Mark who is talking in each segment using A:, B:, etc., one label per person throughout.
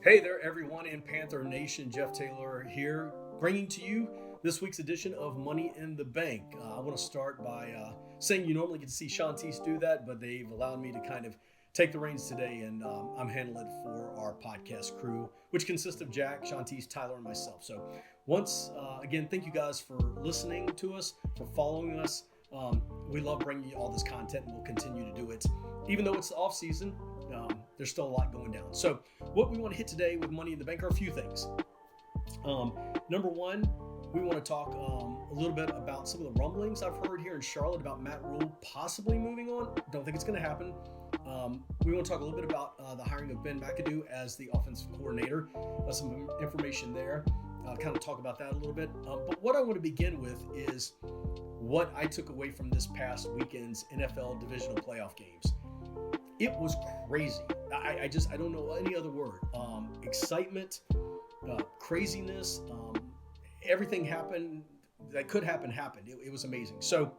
A: Hey there, everyone in Panther Nation. Jeff Taylor here, bringing to you this week's edition of Money in the Bank. I want to start by saying you normally get to see Shantice do that, but they've allowed me to kind of take the reins today, and I'm handling it for our podcast crew, which consists of Jack, Shantice, Tyler, and myself. So once again, thank you guys for listening to us, for following us. We love bringing you all this content, and we'll continue to do it. Even though it's the off season, there's still a lot going down. So what we want to hit today with Money in the Bank are a few things. Number one, we want to talk a little bit about some of the rumblings I've heard here in Charlotte about Matt Rule possibly moving on. Don't think it's going to happen. We want to talk a little bit about the hiring of Ben McAdoo as the offensive coordinator. Some information there. Kind of talk about that a little bit. But what I want to begin with is what I took away from this past weekend's NFL Divisional playoff games. It was crazy. I don't know any other word. Excitement, craziness, everything happened that could happen happened. It was amazing. So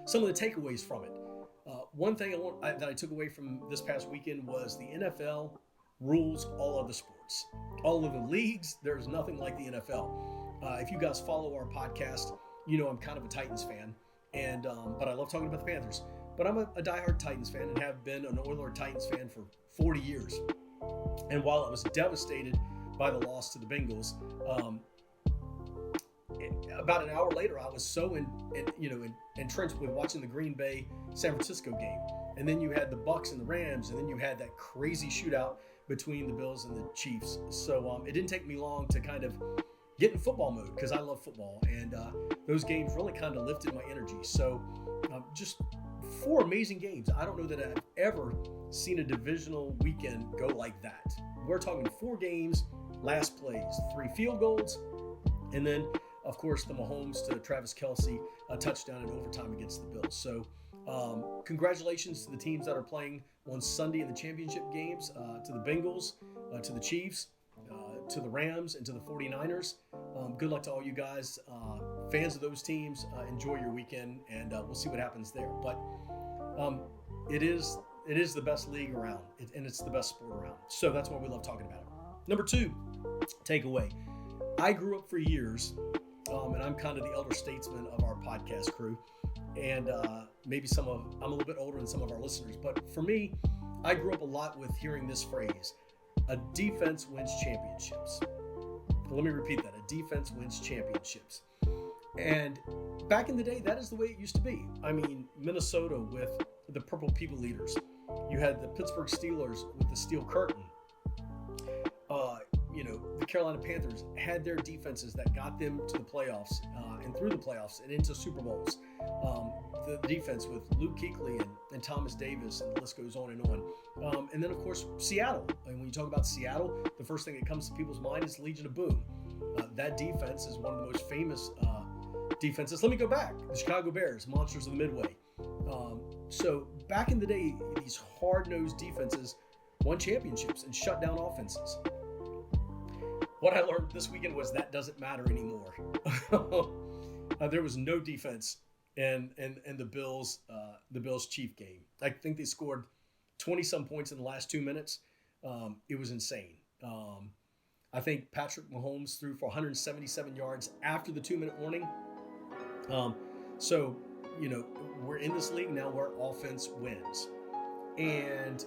A: some of the takeaways from it. One thing that I took away from this past weekend was the NFL rules all other sports. All of the leagues, there's nothing like the NFL. If you guys follow our podcast, you know I'm kind of a Titans fan, and but I love talking about the Panthers. But I'm a diehard Titans fan and have been an Oilers Titans fan for 40 years. And while I was devastated by the loss to the Bengals, about an hour later, I was so entrenched with watching the Green Bay San Francisco game. And then you had the Bucs and the Rams, and then you had that crazy shootout between the Bills and the Chiefs. So it didn't take me long to kind of get in football mode because I love football. And those games really kind of lifted my energy. So just 4 amazing games. I don't know that I've ever seen a divisional weekend go like that. We're talking 4 games, last plays, 3 field goals, and then, of course, the Mahomes to Travis Kelce, a touchdown in overtime against the Bills. So congratulations to the teams that are playing on Sunday in the championship games, to the Bengals, to the Chiefs, to the Rams, and to the 49ers. Good luck to all you guys. Fans of those teams, enjoy your weekend, and we'll see what happens there. But it is the best league around, and it's the best sport around. So that's why we love talking about it. Number 2, takeaway. I grew up for years, and I'm kind of the elder statesman of our podcast crew, and maybe I'm a little bit older than some of our listeners, but for me, I grew up a lot with hearing this phrase: a defense wins championships. Let me repeat that: a defense wins championships. And back in the day, that is the way it used to be. I mean, Minnesota with the Purple People Eaters. You had the Pittsburgh Steelers with the Steel Curtain. The Carolina Panthers had their defenses that got them to the playoffs and through the playoffs and into Super Bowls. The defense with Luke Kuechly and Thomas Davis, and the list goes on and on. And then, of course, Seattle. And when you talk about Seattle, the first thing that comes to people's mind is Legion of Boom. That defense is one of the most famous defenses. Let me go back. The Chicago Bears, Monsters of the Midway. So back in the day, these hard-nosed defenses won championships and shut down offenses. What I learned this weekend was that doesn't matter anymore. There was no defense in the Bills Chief game. I think they scored 20-some points in the last 2 minutes. It was insane. I think Patrick Mahomes threw for 177 yards after the 2-minute warning. So, we're in this league now where offense wins. And,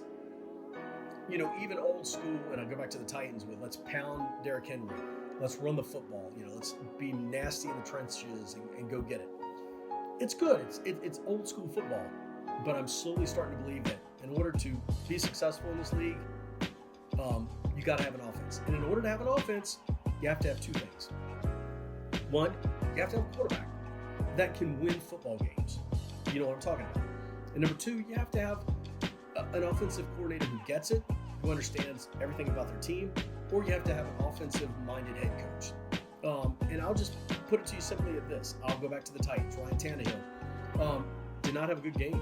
A: even old school, and I go back to the Titans with let's pound Derrick Henry. Let's run the football. Let's be nasty in the trenches and go get it. It's good. It's old school football. But I'm slowly starting to believe that in order to be successful in this league, you got to have an offense. And in order to have an offense, you have to have 2 things. One, you have to have a quarterback that can win football games. You know what I'm talking about. And number 2, you have to have an offensive coordinator who gets it, who understands everything about their team, or you have to have an offensive-minded head coach. And I'll just put it to you simply at this. I'll go back to the Titans. Ryan Tannehill did not have a good game.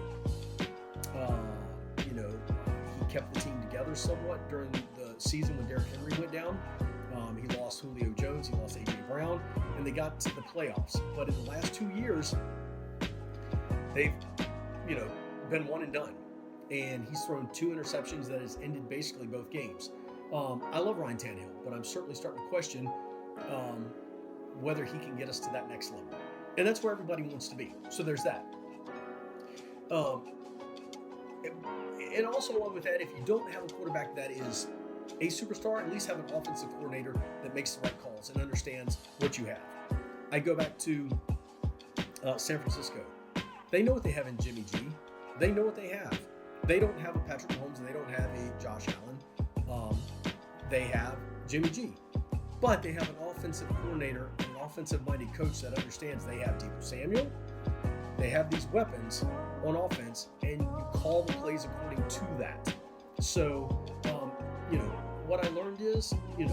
A: He kept the team together somewhat during the season when Derrick Henry went down. He lost Julio Jones, he lost A.J. Brown, and they got to the playoffs. But in the last 2 years, they've, been one and done. And he's thrown 2 interceptions that has ended basically both games. I love Ryan Tannehill, but I'm certainly starting to question whether he can get us to that next level. And that's where everybody wants to be. So there's that. And also along with that, if you don't have a quarterback that is a superstar, at least have an offensive coordinator that makes the right calls and understands what you have. I go back to San Francisco. They know what they have in Jimmy G. They know what they have. They don't have a Patrick Mahomes and they don't have a Josh Allen. They have Jimmy G. But they have an offensive coordinator, an offensive-minded coach that understands they have Deebo Samuel. They have these weapons on offense, and you call the plays according to that. So, what I learned is, you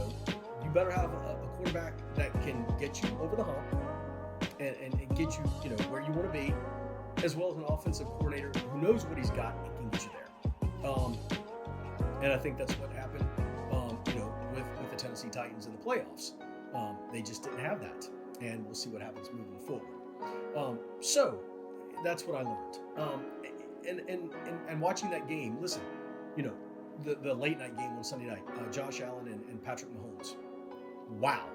A: better have a quarterback that can get you over the hump and get you, where you want to be, as well as an offensive coordinator who knows what he's got and can get you there. And I think that's what happened, with the Tennessee Titans in the playoffs. They just didn't have that, and we'll see what happens moving forward. So that's what I learned. And watching that game, listen, the late night game on Sunday night, Josh Allen and Patrick Mahomes. Wow,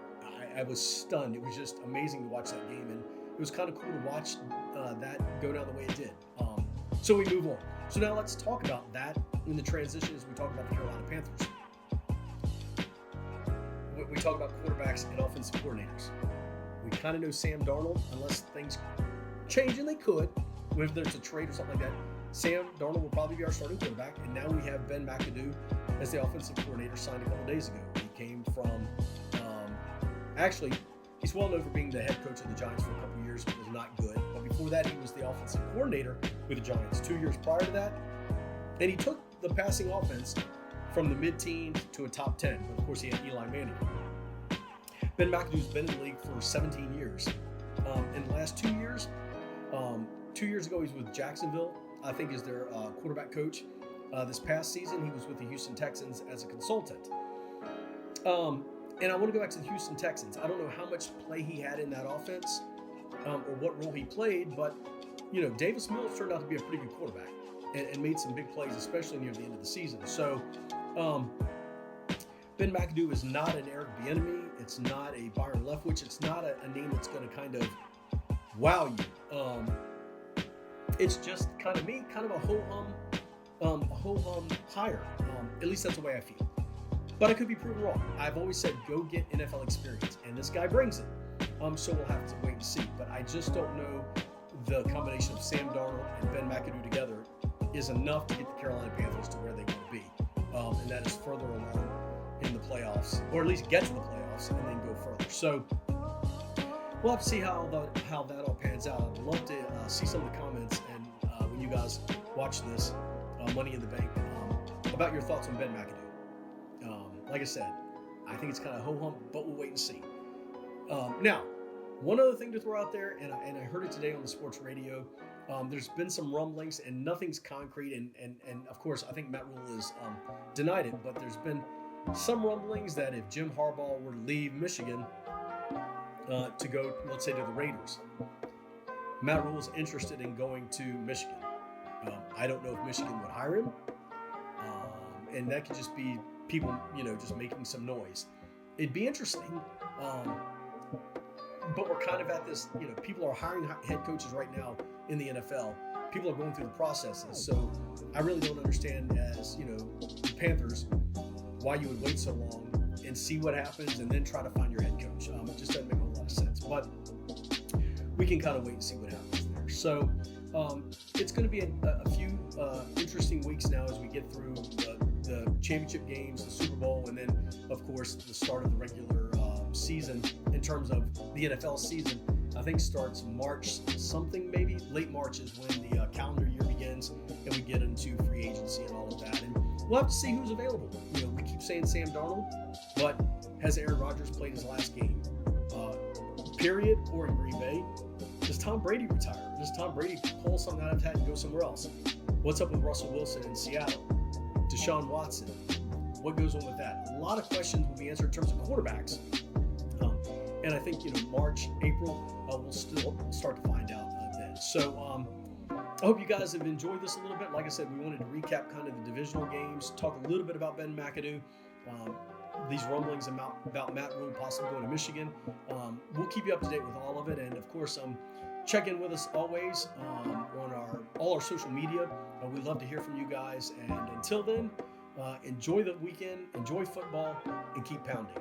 A: I was stunned. It was just amazing to watch that game, and it was kind of cool to watch that go down the way it did. So we move on. So now let's talk about that in the transition as we talk about the Carolina Panthers. We talk about quarterbacks and offensive coordinators. We kind of know Sam Darnold, unless things change, and they could, whether it's a trade or something like that. Sam Darnold will probably be our starting quarterback, and now we have Ben McAdoo as the offensive coordinator, signed a couple days ago. He came from, actually, he's well known for being the head coach of the Giants for a couple years, but was not good. But before that, he was the offensive coordinator with the Giants 2 years prior to that. And he took the passing offense from the mid-teens to a top 10. But of course, he had Eli Manning. Ben McAdoo's been in the league for 17 years. In the last 2 years, 2 years ago, he was with Jacksonville, I think, is their quarterback coach. This past season, he was with the Houston Texans as a consultant. And I want to go back to the Houston Texans. I don't know how much play he had in that offense or what role he played, but, Davis Mills turned out to be a pretty good quarterback and made some big plays, especially near the end of the season. So, Ben McAdoo is not an Eric Bieniemy. It's not a Byron Leftwich. It's not a name that's going to kind of wow you. It's just kind of me, kind of a ho-hum hire. At least that's the way I feel. But I could be proven wrong. I've always said go get NFL experience, and this guy brings it. So we'll have to wait and see. But I just don't know the combination of Sam Darnold and Ben McAdoo together is enough to get the Carolina Panthers to where they want to be. And that is further along in the playoffs, or at least get to the playoffs and then go further. So we'll have to see how that all pans out. I'd love to see some of the comments and when you guys watch this Money in the Bank about your thoughts on Ben McAdoo. Like I said, I think it's kind of ho-hum, but we'll wait and see. Now, one other thing to throw out there, and I heard it today on the sports radio. There's been some rumblings, and nothing's concrete, and of course, I think Matt Rule has denied it, but there's been some rumblings that if Jim Harbaugh were to leave Michigan to go, let's say, to the Raiders, Matt Rule is interested in going to Michigan. I don't know if Michigan would hire him, and that could just be people, just making some noise. It'd be interesting, but we're kind of at this, people are hiring head coaches right now in the NFL. People are going through the processes, so I really don't understand, as the Panthers, why you would wait so long and see what happens and then try to find your head coach. It just doesn't make a whole lot of sense, but we can kind of wait and see what happens there. So it's going to be a few interesting weeks now as we get through the championship games, the Super Bowl, and then, of course, the start of the regular season in terms of the NFL season. I think starts March something, maybe late March is when the calendar year begins, and we get into free agency and all of that. And we'll have to see who's available. We keep saying Sam Darnold, but has Aaron Rodgers played his last game? Period, or in Green Bay? Does Tom Brady retire? Does Tom Brady pull something out of his hat and go somewhere else? What's up with Russell Wilson in Seattle? Deshaun Watson? What goes on with that? A lot of questions will be answered in terms of quarterbacks. And I think, March, April, we'll still start to find out then. So I hope you guys have enjoyed this a little bit. Like I said, we wanted to recap kind of the divisional games, talk a little bit about Ben McAdoo, these rumblings about Matt Rule possibly going to Michigan. We'll keep you up to date with all of it, and of course, check in with us always on all our social media. We'd love to hear from you guys, and until then, enjoy the weekend, enjoy football, and keep pounding.